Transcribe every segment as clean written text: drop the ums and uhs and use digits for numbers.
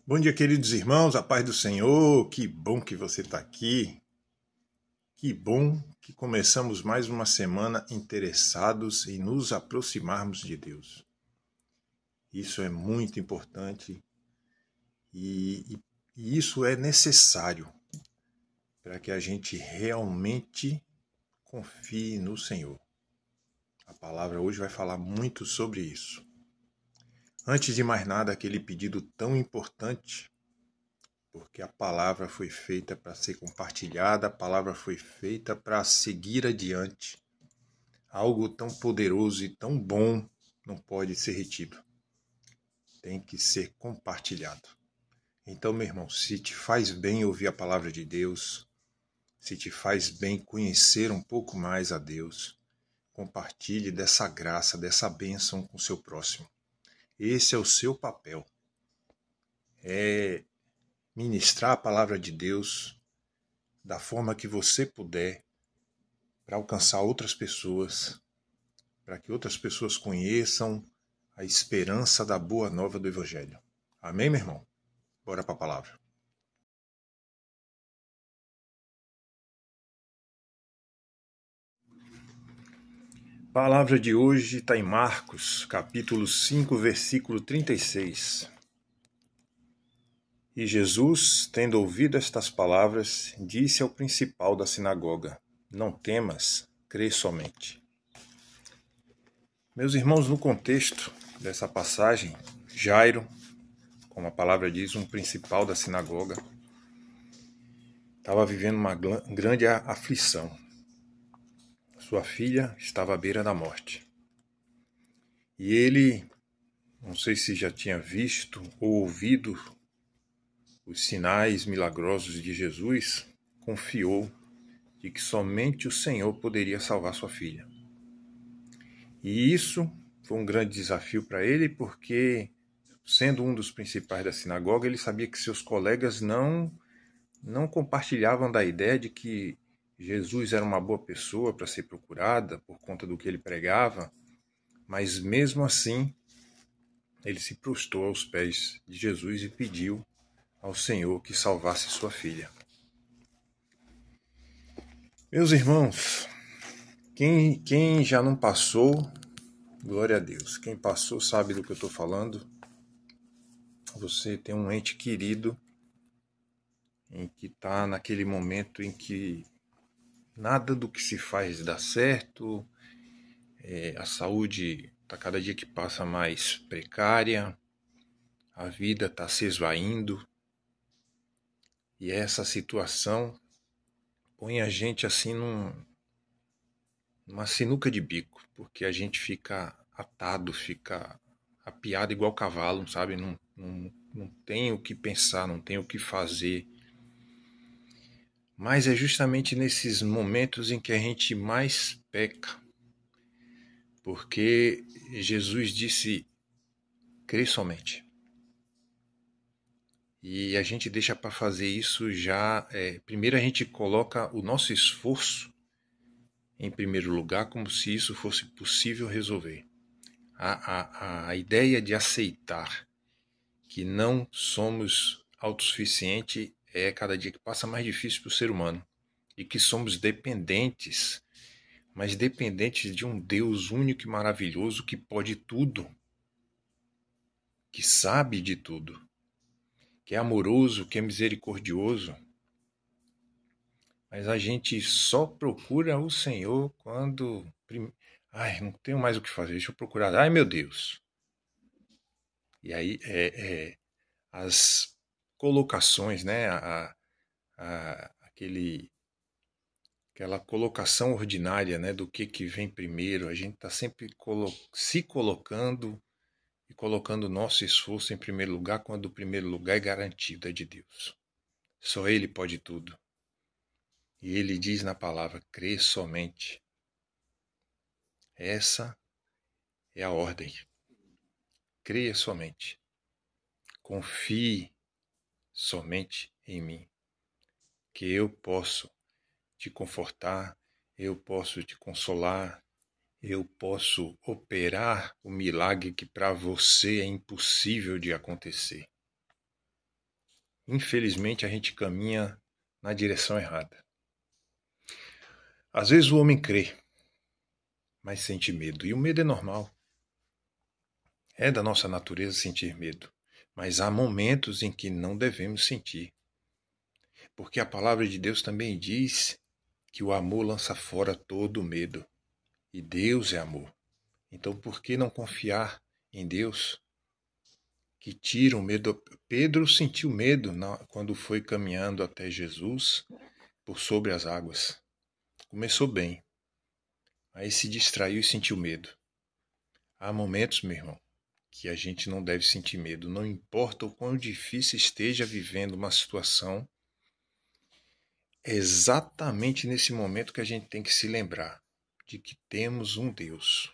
Bom dia, queridos irmãos, a paz do Senhor, que bom que você está aqui, que bom que começamos mais uma semana interessados em nos aproximarmos de Deus. Isso é muito importante e isso é necessário para que a gente realmente confie no Senhor. A palavra hoje vai falar muito sobre isso. Antes de mais nada, aquele pedido tão importante, porque a palavra foi feita para ser compartilhada, a palavra foi feita para seguir adiante. Algo tão poderoso e tão bom não pode ser retido. Tem que ser compartilhado. Então, meu irmão, se te faz bem ouvir a palavra de Deus, se te faz bem conhecer um pouco mais a Deus, compartilhe dessa graça, dessa bênção com o seu próximo. Esse é o seu papel. É ministrar a palavra de Deus da forma que você puder para alcançar outras pessoas, para que outras pessoas conheçam a esperança da boa nova do Evangelho. Amém, meu irmão? Bora para a palavra. A palavra de hoje está em Marcos, capítulo 5, versículo 36. E Jesus, tendo ouvido estas palavras, disse ao principal da sinagoga: Não temas, crê somente. Meus irmãos, no contexto dessa passagem, Jairo, como a palavra diz, um principal da sinagoga, estava vivendo uma grande aflição. Sua filha estava à beira da morte. E ele, não sei se já tinha visto ou ouvido os sinais milagrosos de Jesus, confiou de que somente o Senhor poderia salvar sua filha. E isso foi um grande desafio para ele, porque, sendo um dos principais da sinagoga, ele sabia que seus colegas não compartilhavam da ideia de que Jesus era uma boa pessoa para ser procurada por conta do que ele pregava, mas mesmo assim ele se prostrou aos pés de Jesus e pediu ao Senhor que salvasse sua filha. Meus irmãos, quem já não passou, glória a Deus. Quem passou sabe do que eu estou falando. Você tem um ente querido em que está naquele momento em que nada do que se faz dá certo, a saúde está cada dia que passa mais precária, a vida está se esvaindo, e essa situação põe a gente assim numa sinuca de bico, porque a gente fica atado, fica apiado igual cavalo, sabe? Não tem o que pensar, não tem o que fazer. Mas é justamente nesses momentos em que a gente mais peca, porque Jesus disse: crê somente. E a gente deixa para fazer isso já. Primeiro a gente coloca o nosso esforço em primeiro lugar, como se isso fosse possível resolver. A ideia de aceitar que não somos autossuficientes é cada dia que passa mais difícil para o ser humano. E que somos dependentes, mas dependentes de um Deus único e maravilhoso que pode tudo, que sabe de tudo, que é amoroso, que é misericordioso. Mas a gente só procura o Senhor quando... não tenho mais o que fazer, deixa eu procurar. Ai, meu Deus! E aí as colocações, né? Aquela colocação ordinária, né? Do que vem primeiro. A gente está sempre se colocando e colocando o nosso esforço em primeiro lugar, quando o primeiro lugar é garantido, é de Deus. Só Ele pode tudo. E Ele diz na palavra: crê somente. Essa é a ordem. Creia somente. Confie somente em mim, que eu posso te confortar, eu posso te consolar, eu posso operar o milagre que para você é impossível de acontecer. infelizmente a gente caminha na direção errada. Às vezes o homem crê, mas sente medo. E o medo é normal. É da nossa natureza sentir medo. Mas há momentos em que não devemos sentir. Porque a palavra de Deus também diz que o amor lança fora todo o medo. E Deus é amor. Então por que não confiar em Deus, que tira o medo? Pedro sentiu medo quando foi caminhando até Jesus por sobre as águas. Começou bem. Aí se distraiu e sentiu medo. Há momentos, meu irmão, que a gente não deve sentir medo. Não importa o quão difícil esteja vivendo uma situação, é exatamente nesse momento que a gente tem que se lembrar de que temos um Deus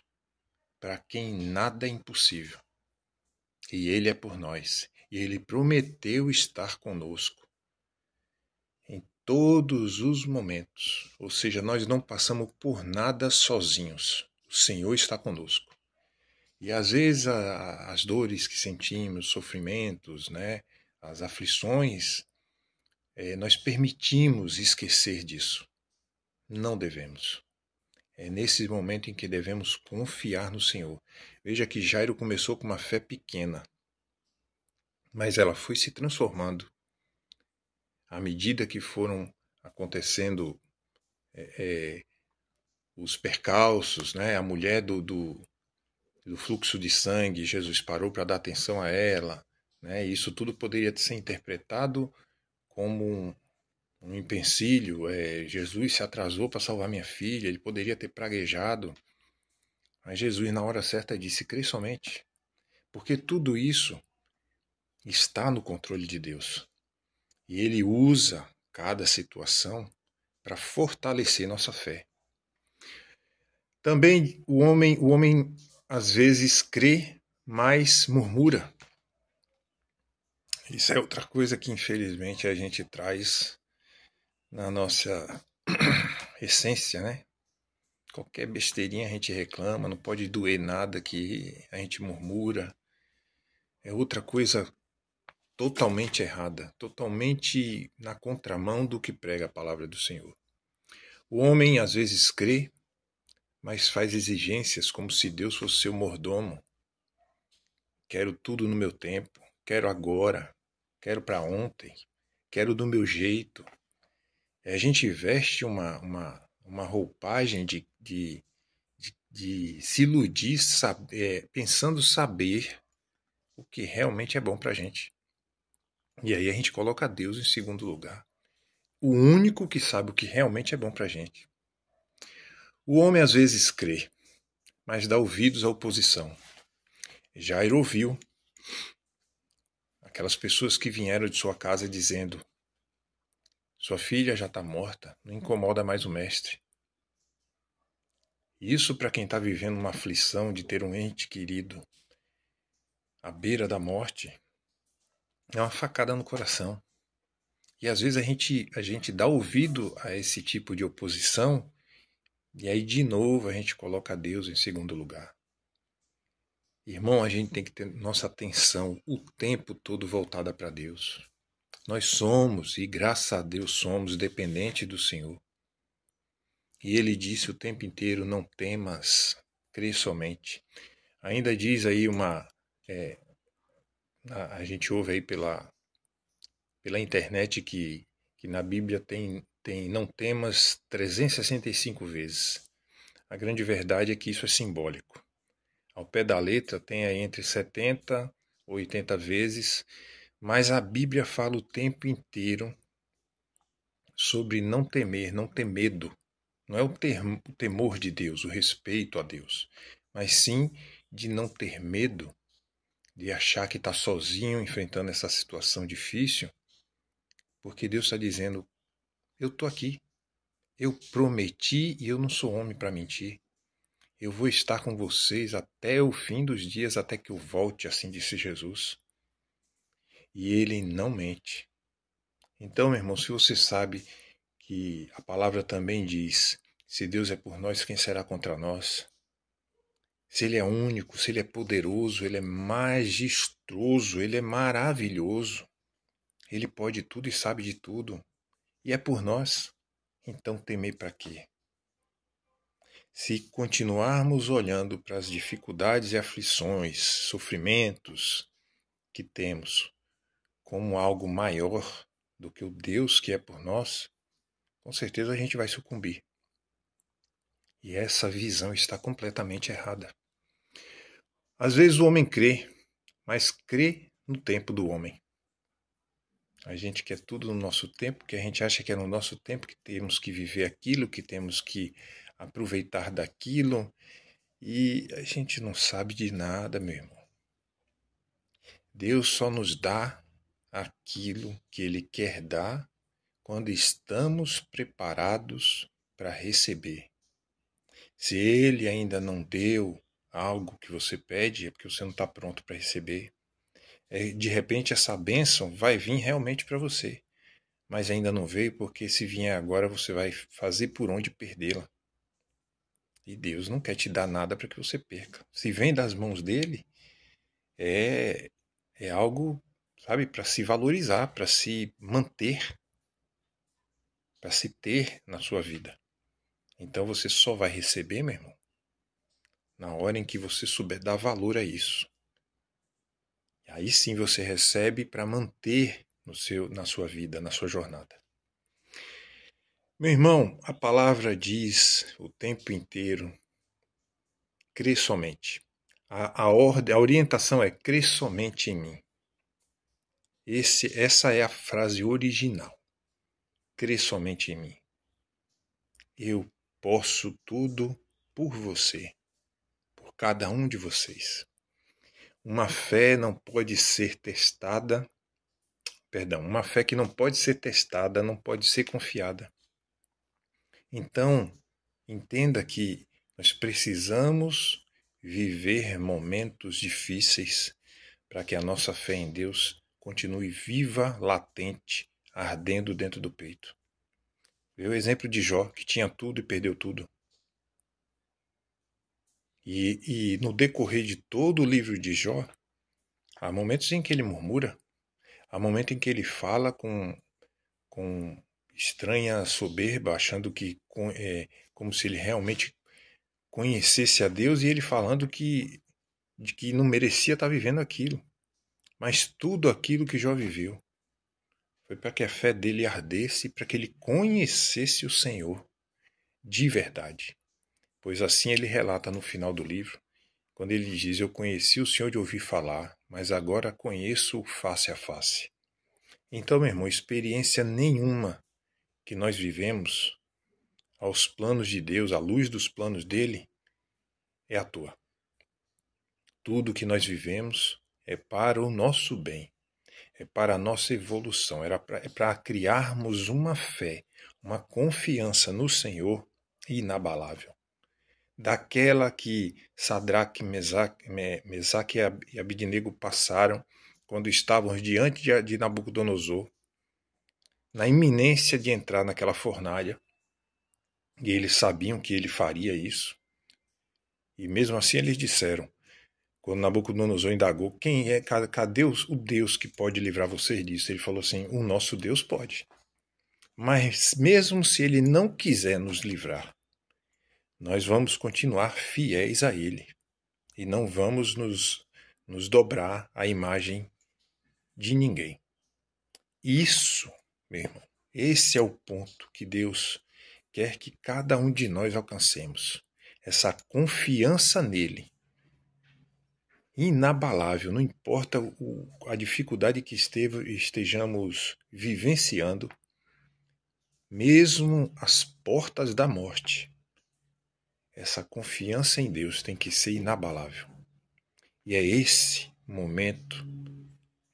para quem nada é impossível. E Ele é por nós. E Ele prometeu estar conosco em todos os momentos. Ou seja, nós não passamos por nada sozinhos. O Senhor está conosco. E às vezes as dores que sentimos, os sofrimentos, né, as aflições, nós permitimos esquecer disso. Não devemos. É nesse momento em que devemos confiar no Senhor. Veja que Jairo começou com uma fé pequena, mas ela foi se transformando à medida que foram acontecendo os percalços, né? A mulher do fluxo de sangue, Jesus parou para dar atenção a ela, né? E isso tudo poderia ser interpretado como um empecilho. Jesus se atrasou para salvar minha filha, ele poderia ter praguejado, mas Jesus na hora certa disse: crê somente, porque tudo isso está no controle de Deus. E Ele usa cada situação para fortalecer nossa fé. Também o homem às vezes crê, mas murmura. Isso é outra coisa que infelizmente a gente traz na nossa essência, né? Qualquer besteirinha a gente reclama, não pode doer nada que a gente murmura. É outra coisa totalmente errada, totalmente na contramão do que prega a palavra do Senhor. O homem às vezes crê, mas faz exigências como se Deus fosse seu mordomo. Quero tudo no meu tempo, quero agora, quero para ontem, quero do meu jeito. A gente veste uma roupagem de se iludir, pensando saber o que realmente é bom para a gente. E aí a gente coloca Deus em segundo lugar. O único que sabe o que realmente é bom para a gente. O homem às vezes crê, mas dá ouvidos à oposição. Jairo ouviu aquelas pessoas que vieram de sua casa dizendo: sua filha já está morta, não incomoda mais o mestre. Isso para quem está vivendo uma aflição de ter um ente querido à beira da morte, é uma facada no coração. E às vezes a gente dá ouvido a esse tipo de oposição e aí de novo a gente coloca Deus em segundo lugar. Irmão, a gente tem que ter nossa atenção o tempo todo voltada para Deus. Nós somos, e graças a Deus somos, dependentes do Senhor. E Ele disse o tempo inteiro: não temas, crê somente. Ainda diz aí a gente ouve aí pela internet que na Bíblia tem não temas 365 vezes. A grande verdade é que isso é simbólico. Ao pé da letra tem aí entre 70 ou 80 vezes, mas a Bíblia fala o tempo inteiro sobre não temer, não ter medo. Não é o temor de Deus, o respeito a Deus, mas sim de não ter medo, de achar que está sozinho enfrentando essa situação difícil, porque Deus está dizendo: eu estou aqui, eu prometi e eu não sou homem para mentir. Eu vou estar com vocês até o fim dos dias, até que eu volte, assim disse Jesus. E Ele não mente. Então, meu irmão, se você sabe que a palavra também diz: se Deus é por nós, quem será contra nós? Se Ele é único, se Ele é poderoso, Ele é majestoso, Ele é maravilhoso. Ele pode tudo e sabe de tudo. E é por nós. Então temer para quê? Se continuarmos olhando para as dificuldades e aflições, sofrimentos que temos como algo maior do que o Deus que é por nós, com certeza a gente vai sucumbir. E essa visão está completamente errada. Às vezes o homem crê, mas crê no tempo do homem. A gente quer tudo no nosso tempo, que a gente acha que é no nosso tempo que temos que viver aquilo, que temos que aproveitar daquilo, e a gente não sabe de nada, meu irmão. Deus só nos dá aquilo que Ele quer dar quando estamos preparados para receber. Se Ele ainda não deu algo que você pede, é porque você não está pronto para receber. De repente essa bênção vai vir realmente para você, mas ainda não veio porque se vier agora você vai fazer por onde perdê-la. E Deus não quer te dar nada para que você perca. Se vem das mãos dele, é algo, sabe, para se valorizar, para se manter, para se ter na sua vida. Então você só vai receber, meu irmão, na hora em que você souber dar valor a isso. Aí sim você recebe para manter na sua vida, na sua jornada. Meu irmão, a palavra diz o tempo inteiro, crê somente. A orientação é crê somente em mim. Essa é a frase original. Crê somente em mim. Eu posso tudo por você, por cada um de vocês. Uma fé não pode ser testada, uma fé que não pode ser testada, não pode ser confiada. Então, entenda que nós precisamos viver momentos difíceis para que a nossa fé em Deus continue viva, latente, ardendo dentro do peito. Vê o exemplo de Jó, que tinha tudo e perdeu tudo. E no decorrer de todo o livro de Jó, há momentos em que ele murmura, há momentos em que ele fala com estranha soberba, achando que como se ele realmente conhecesse a Deus, e ele falando de que não merecia estar vivendo aquilo. Mas tudo aquilo que Jó viveu foi para que a fé dele ardesse, para que ele conhecesse o Senhor de verdade. Pois assim ele relata no final do livro, quando ele diz: eu conheci o Senhor de ouvir falar, mas agora conheço-o face a face. Então, meu irmão, experiência nenhuma que nós vivemos aos planos de Deus, à luz dos planos dele, é à toa. Tudo que nós vivemos é para o nosso bem, é para a nossa evolução, é para criarmos uma fé, uma confiança no Senhor inabalável. Daquela que Sadraque, Mesaque e Abidnego passaram quando estavam diante de Nabucodonosor, na iminência de entrar naquela fornalha, e eles sabiam que ele faria isso. E mesmo assim eles disseram, quando Nabucodonosor indagou, cadê o Deus que pode livrar vocês disso? Ele falou assim, o nosso Deus pode. Mas mesmo se ele não quiser nos livrar, nós vamos continuar fiéis a ele e não vamos nos dobrar à imagem de ninguém. Isso, meu irmão, esse é o ponto que Deus quer que cada um de nós alcancemos. Essa confiança nele, inabalável, não importa a dificuldade que estejamos vivenciando, mesmo às portas da morte. Essa confiança em Deus tem que ser inabalável. E é esse momento,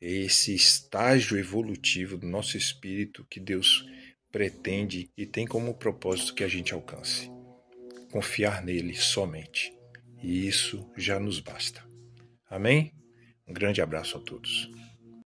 é esse estágio evolutivo do nosso espírito que Deus pretende e tem como propósito que a gente alcance. Confiar nele somente. E isso já nos basta. Amém? Um grande abraço a todos.